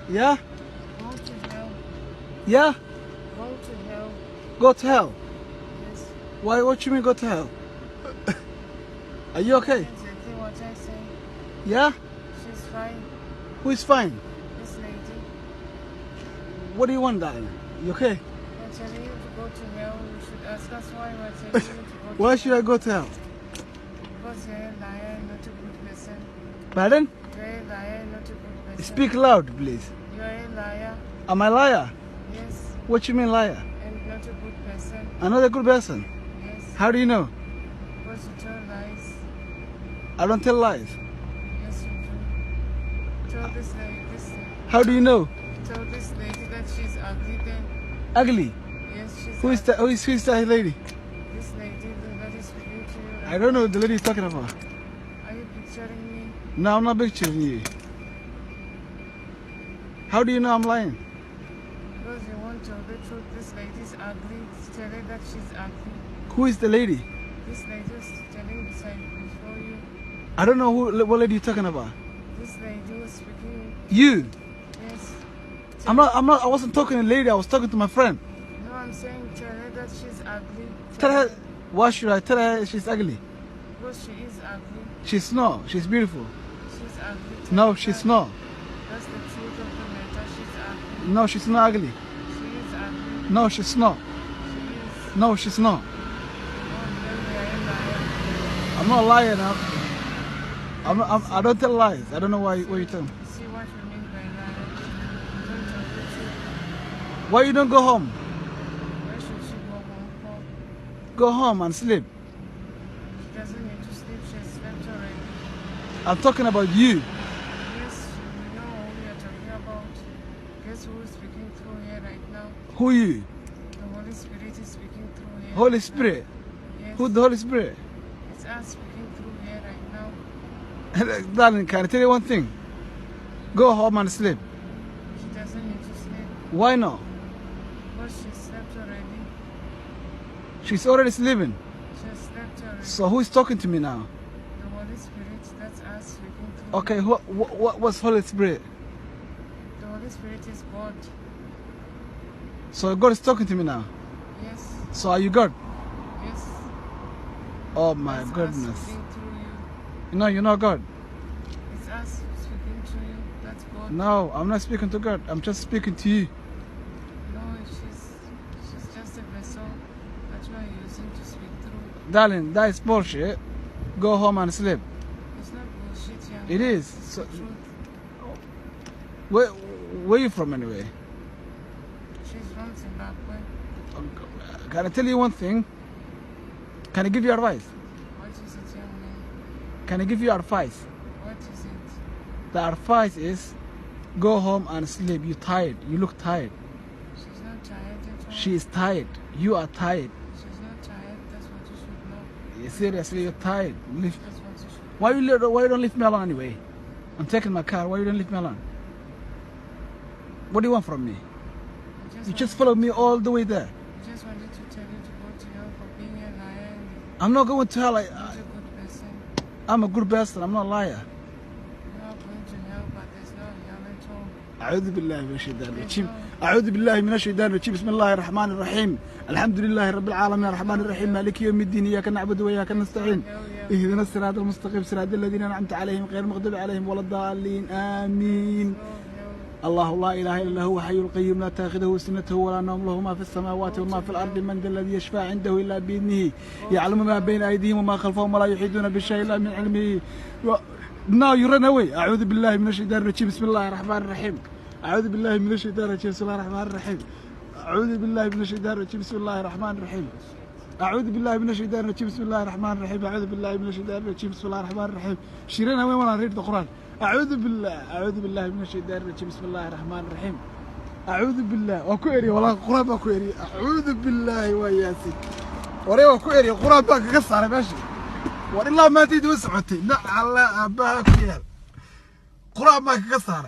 Yeah? Go to hell. Yeah? Go to hell. Go to hell. Yes. Why? What you mean go to hell? Are you okay? Exactly what I say. Yeah? She's fine. Who is fine? This lady. What do you want, darling? You okay? We're telling you to go to hell. You should ask us why we're telling you to go to Why hell. should I go to hell? Because you're a liar and not a good person. Pardon? You're a liar and not a good person. Speak loud, please. You're a liar. Am I a liar? Yes. What you mean liar? And not a good person. I'm not a good person. Yes. How do you know? Because you tell lies. I don't tell lies. Yes, you do. Tell this lady, How do you know? tell this lady that she's ugly then. Ugly. Yes, she's Who is ugly. that? Who is that lady? This lady, the lady speaking to you. I don't know the lady you're talking about. Are you picturing me? No, I'm not picturing you. How do you know I'm lying? Because you won't tell the truth. This lady's ugly. Tell her that she's ugly. Who is the lady? This lady was standing beside before you. I don't know what lady you're talking about. This lady was speaking. You. Yes. I wasn't talking to a lady. I was talking to my friend. No, I'm saying tell her that she's ugly. Tell her. Why should I tell her she's ugly? Because she is ugly. She's not. She's beautiful. She's ugly. Tell No, her she's that. not. That's the truth of the matter. She's ugly. No, she's not ugly. She is ugly. No, she's not. She is. No, she's not. Oh, then we are a liar. I'm not lying. I don't tell lies. I don't know why you tell me. You see what we mean by liar? Don't tell the truth. Why you don't go home? Where should she go home for? Go home and sleep. She doesn't need to sleep. She has slept already. I'm talking about you. Yes, we know who we are talking about. Guess who is speaking through here right now? Who you? The Holy Spirit is speaking through here. Holy right Spirit. now. Yes. Who the Holy Spirit? It's us speaking through here right now. Darling, can I tell you one thing? Go home and sleep. She doesn't need to sleep. Why not? Because she slept already. She's already sleeping. She has slept already. So who is talking to me now? The Holy Spirit, that's us speaking through. Okay, what's Holy Spirit? The Holy Spirit is God. So God is talking to me now. Yes. So are you God? Yes. Oh my That's us goodness. speaking through you. No, you're not God. It's us speaking to you. That's God. No, I'm not speaking to God. I'm just speaking to you. No, she's just a vessel that you are using to speak through. Darling, that is bullshit. Go home and sleep. It's not bullshit, young It man. is. It's So, the truth. where you from anyway? She's from Zimbabwe. Can I tell you one thing? Can I give you advice? What is it, young man? Can I give you advice? What is it? The advice is go home and sleep. You're tired. You look tired. She's not tired at all. She is tired. You are tired. She's not tired. That's what you should know. Seriously, you're tired. Leave. That's what you should Why you don't leave me alone anyway? I'm taking my car. Why you don't leave me alone? What do you want from me? You just follow me all the way there. I just wanted to tell you to go to hell for being a liar and I'm not going to hell. not a good person. I'm a good person. I'm not a liar. You are going to hell, but there's no hell at all. أعوذ بالله من الشيطان الرجيم أعوذ بالله من الشيطان الرجيم بسم الله الرحمن الرحيم الحمد لله رب العالمين الرحمن الرحيم مالك يوم الدين إياك نعبد وإياك نستعين اهدنا الصراط المستقيم صراط الذين أنعمت عليهم غير المغضوب عليهم ولا الضالين آمين الله لا إله إلا هو حي القيوم لا تأخذه سنته ولا نوم له ما في السماوات وما في الأرض من ذا الذي يشفع عنده إلا بإذنه يعلم ما بين أيديهم وما خلفهم ولا يحيطون بشيء إلا من علمه Now you run away. أعوذ بالله من الشيطان الرجيم بسم الله الرحمن الرحيم أعوذ بالله من الشيطان الرجيم بسم الله الرحمن الرحيم أعوذ بالله من الشيطان الرجيم بسم الله الرحمن الرحيم أعوذ بالله من الشيطان الرجيم بسم الله الرحمن الرحيم أعوذ بالله من الشيطان الرجيم بسم الله الرحمن الرحيم شيرين وين وانا read the Quran أعوذ بالله من الشيطان الرجيم بسم الله الرحمن الرحيم أعوذ بالله وكويري والله القرآن وكويري أعوذ بالله وياسين وري وكويري القرآن باك قصة ماشي والله ما تدوس عتي لا على أباك يا قرآن باك قصة